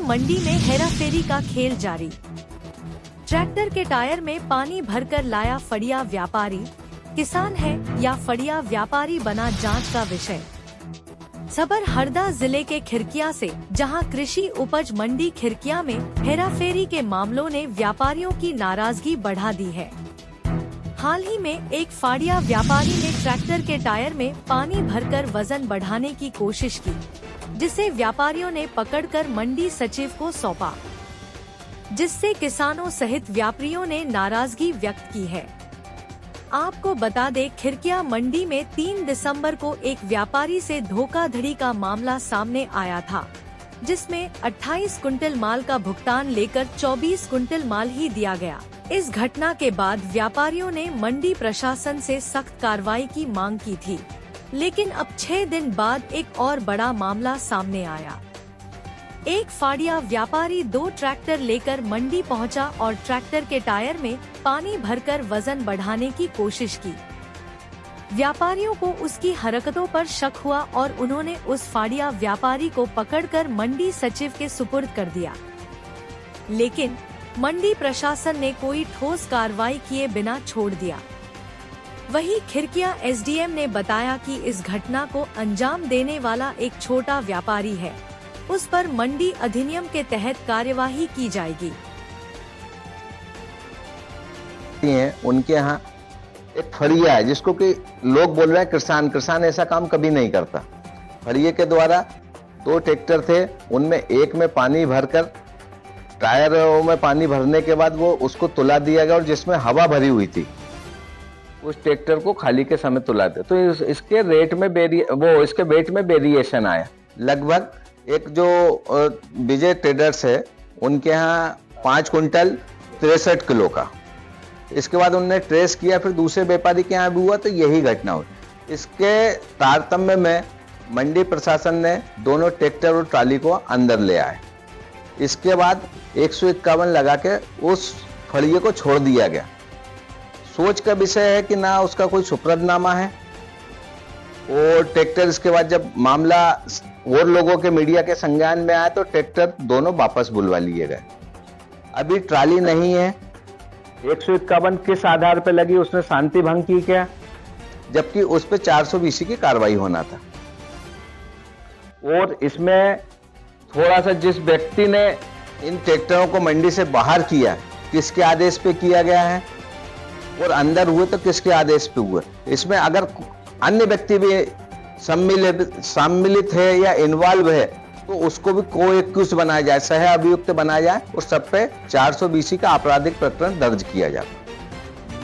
मंडी में हेराफेरी का खेल जारी। ट्रैक्टर के टायर में पानी भरकर लाया फड़िया व्यापारी, किसान है या फड़िया व्यापारी बना जांच का विषय। खबर हरदा जिले के खिरकिया से, जहां कृषि उपज मंडी खिरकिया में हेराफेरी के मामलों ने व्यापारियों की नाराजगी बढ़ा दी है। हाल ही में एक फाड़िया व्यापारी ने ट्रैक्टर के टायर में पानी भरकर वजन बढ़ाने की कोशिश की, जिसे व्यापारियों ने पकड़कर मंडी सचिव को सौंपा, जिससे किसानों सहित व्यापारियों ने नाराजगी व्यक्त की है। आपको बता दें, खिरकिया मंडी में 3 दिसंबर को एक व्यापारी से धोखाधड़ी का मामला सामने आया था, जिसमें 28 कुंटल माल का भुगतान लेकर 24 कुंटल माल ही दिया गया। इस घटना के बाद व्यापारियों ने मंडी प्रशासन से सख्त कार्रवाई की मांग की थी, लेकिन अब 6 दिन बाद एक और बड़ा मामला सामने आया। एक फाड़िया व्यापारी 2 ट्रैक्टर लेकर मंडी पहुंचा और ट्रैक्टर के टायर में पानी भरकर वजन बढ़ाने की कोशिश की। व्यापारियों को उसकी हरकतों पर शक हुआ और उन्होंने उस फाड़िया व्यापारी को पकड़कर मंडी सचिव के सुपुर्द कर दिया, लेकिन मंडी प्रशासन ने कोई ठोस कार्रवाई किए बिना छोड़ दिया। वहीं खिरकिया एसडीएम ने बताया कि इस घटना को अंजाम देने वाला एक छोटा व्यापारी है, उस पर मंडी अधिनियम के तहत कार्यवाही की जाएगी। उनके यहाँ एक फड़िया है, जिसको कि लोग बोल रहे हैं किसान ऐसा काम कभी नहीं करता। फड़िये के द्वारा 2 ट्रैक्टर थे, उनमें एक में पानी भरकर, टायरों में पानी भरने के बाद वो उसको तुला दिया गया और जिसमें हवा भरी हुई थी उस ट्रैक्टर को खाली के समय तुला दिया। तो इसके रेट में इसके वेट में वेरिएशन आया। लगभग एक जो विजय ट्रेडर्स है, उनके यहाँ 5 कुंटल 63 किलो का। इसके बाद उन्होंने ट्रेस किया, फिर दूसरे व्यापारी के यहाँ भी हुआ, तो यही घटना हुई। इसके तारतम्य में मंडी प्रशासन ने दोनों ट्रैक्टर और ट्राली को अंदर ले आए। इसके बाद 151 लगा के उस फड़िये को छोड़ दिया गया। सोच का विषय है कि ना उसका कोई सुपुर्दनामा है, और ट्रैक्टर इसके बाद जब मामला और लोगों के मीडिया के संज्ञान में आया तो ट्रैक्टर दोनों वापस बुलवा लिए गए। अभी ट्राली नहीं है। 151 किस आधार पर लगी, उसने शांति भंग की क्या, जबकि उस पर 420 की कार्रवाई होना था। और इसमें थोड़ा सा जिस व्यक्ति ने इन ट्रैक्टरों को मंडी से बाहर किया, किसके आदेश पे किया गया है, और अंदर हुए तो किसके आदेश पे हुए। इसमें अगर अन्य व्यक्ति भी सम्मिलित है या इन्वॉल्व है तो उसको भी को-एक्यूज बनाया जाए, सह अभियुक्त बनाया जाए, और सब पे 420 का आपराधिक प्रकरण दर्ज किया जाए।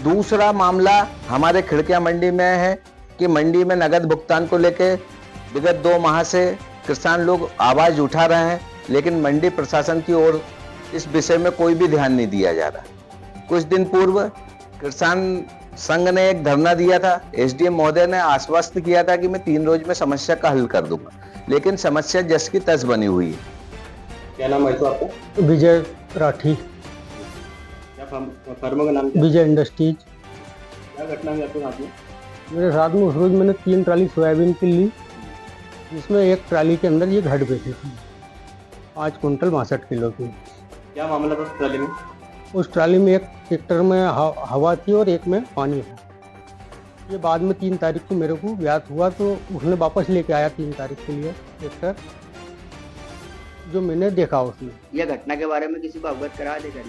दूसरा मामला हमारे खिड़किया मंडी में है कि मंडी में नगद भुगतान को लेके विगत 2 माह से किसान लोग आवाज उठा रहे हैं, लेकिन मंडी प्रशासन की ओर इस विषय में कोई भी ध्यान नहीं दिया जा रहा। कुछ दिन पूर्व किसान संघ ने एक धरना दिया था। एसडीएम महोदय ने आश्वस्त किया था कि मैं 3 रोज में समस्या का हल कर दूंगा, लेकिन समस्या जस की तस बनी हुई है। क्या नाम है तो आपका? विजय राठी। क्या फर्म का नाम क्या? विजय इंडस्ट्रीज। क्या घटना हुई आपके साथ में? मेरे साथ में उस रोज मैंने 3 ट्राली सोयाबीन की ली, जिसमें एक ट्राली के अंदर ये घट बैठी थी 5 कुंटल 62 किलो की। क्या मामला था उस ट्राली में? उस ट्राली में एक ट्रैक्टर में हवा थी और एक में पानी था। ये बाद में 3 तारीख को मेरे को ज्ञात हुआ, तो उसने वापस लेके आया 3 तारीख के लिए ट्रैक्टर, जो मैंने देखा उसमें। यह घटना के बारे में किसी को अवगत करा देगा?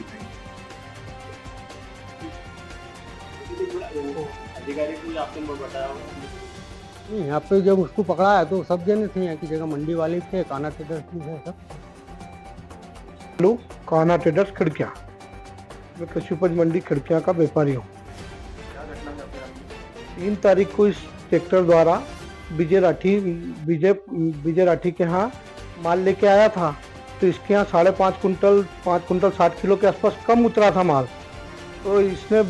अधिकारी को आपने बताया नहीं, यहाँ पे जब उसको पकड़ा है तो सब जने थे, यहाँ की जगह मंडी वाले थे, काना ट्रेडर्स भी है सब। हेलो, काना ट्रेडर्स खिड़किया। मैं कृषि उपज मंडी खिड़किया का व्यापारी हूँ। 3 तारीख को इस ट्रैक्टर द्वारा विजय राठी के यहाँ माल लेके आया था, तो इसके यहाँ 5.5 कुंटल 60 किलो के आसपास कम उतरा था माल। तो इसने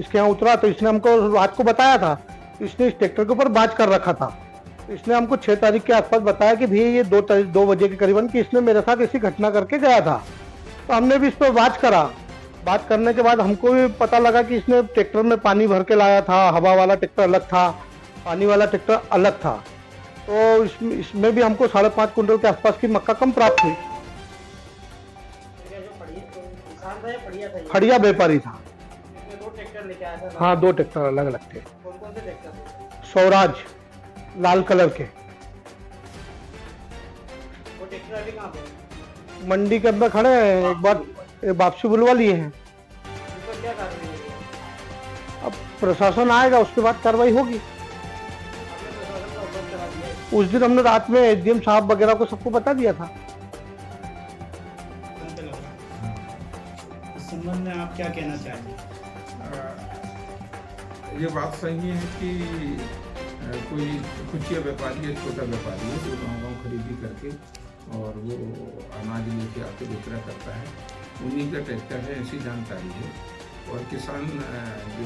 इसके यहाँ उतरा, तो इसने हमको रात को बताया था। इसने इस ट्रैक्टर के ऊपर बाज कर रखा था। इसने हमको 6 तारीख के आसपास बताया कि भैया ये 2 बजे के करीबन कि इसने मेरे साथ ऐसी घटना करके गया था। तो हमने भी इस पर बात करा। बात करने के बाद हमको भी पता लगा कि इसने ट्रैक्टर में पानी भर के लाया था। हवा वाला ट्रैक्टर अलग था, पानी वाला ट्रैक्टर अलग था। तो इसमें भी हमको 5.5 कुंटल के आसपास की मक्का कम प्राप्त हुई। फड़िया था ये? फड़िया व्यापारी था। इसमें 2 ट्रैक्टर लेके आया था। हाँ 2 ट्रैक्टर अलग अलग थे। कौन कौन से ट्रैक्टर थे? स्वराज लाल कलर के। वो ट्रैक्टर अभी कहाँ पे? मंडी के अंदर खड़े हैं, एक बार वापसी बुलवा लिए हैं। उनको क्या कार्रवाई होगी? अब प्रशासन आएगा उसके बाद कार्रवाई होगी। आपने प्रशासन को अवगत करा दिया है? उस दिन हमने रात में एसडीएम साहब वगैरह को सबको बता दिया था। इस संबंध में आप क्या कहना चाहेंगे? ये बात सही है कि कोई कुचिया व्यापारी है, छोटा व्यापारी है जो गाँव खरीदी करके और वो अनाज लेके आके विक्रय करता है, उन्हीं का ट्रैक्टर है, ऐसी जानकारी है। और किसान जो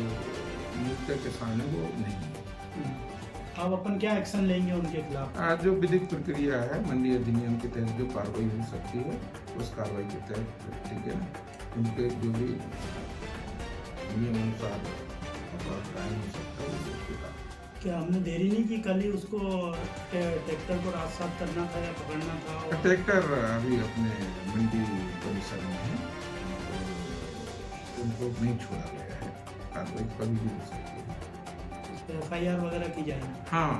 मुक्त किसान है वो नहीं है। आप अपन क्या एक्शन लेंगे उनके खिलाफ? आज जो विधिक प्रक्रिया है मंडी अधिनियम के तहत जो कार्रवाई हो सकती है उस कार्रवाई के तहत, ठीक है ना, उनके जो भी नियम अनुसार अपराध कायम हो सकता है उसके बाद। क्या हमने देरी नहीं की? कल ही उसको ट्रैक्टर को रात साफ करना था या पकड़ना था? और ट्रैक्टर अभी अपने मंडी परिसर में है और उनको नहीं छोड़ा गया है, कार्रवाई कभी भी हो सकती है। FIR वगैरह की जाएगी? हाँ,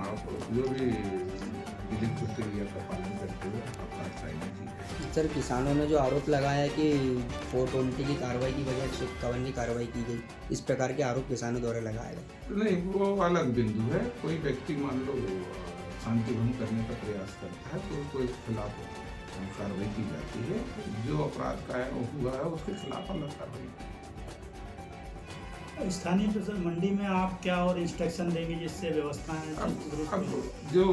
जो भी विधिक प्रक्रिया का पालन करते हुए अपराध कायम की जाए। सर, किसानों ने जो आरोप लगाया है कि 420 की कार्रवाई की बजाय 151 की कार्रवाई की गई, इस प्रकार के आरोप किसानों द्वारा लगाए गए। नहीं, वो अलग बिंदु है। कोई व्यक्ति मान लो शांति भंग करने का प्रयास करता है तो उसके खिलाफ कार्रवाई की जाती है। जो अपराध कायम हुआ है उसके खिलाफ अलग कार्रवाई। स्थानीय प्रशासन मंडी में आप क्या और इंस्ट्रक्शन देंगे जिससे व्यवस्थाएं अब जो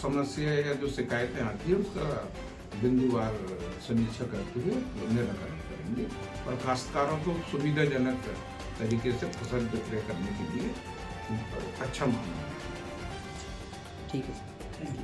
समस्या या जो शिकायतें आती है उसका बिंदुवार समीक्षा करते हुए निराकरण करेंगे और काश्तकारों को सुविधाजनक तरीके से फसल विक्रय करने के लिए अच्छा मामला है। ठीक है। Thank you.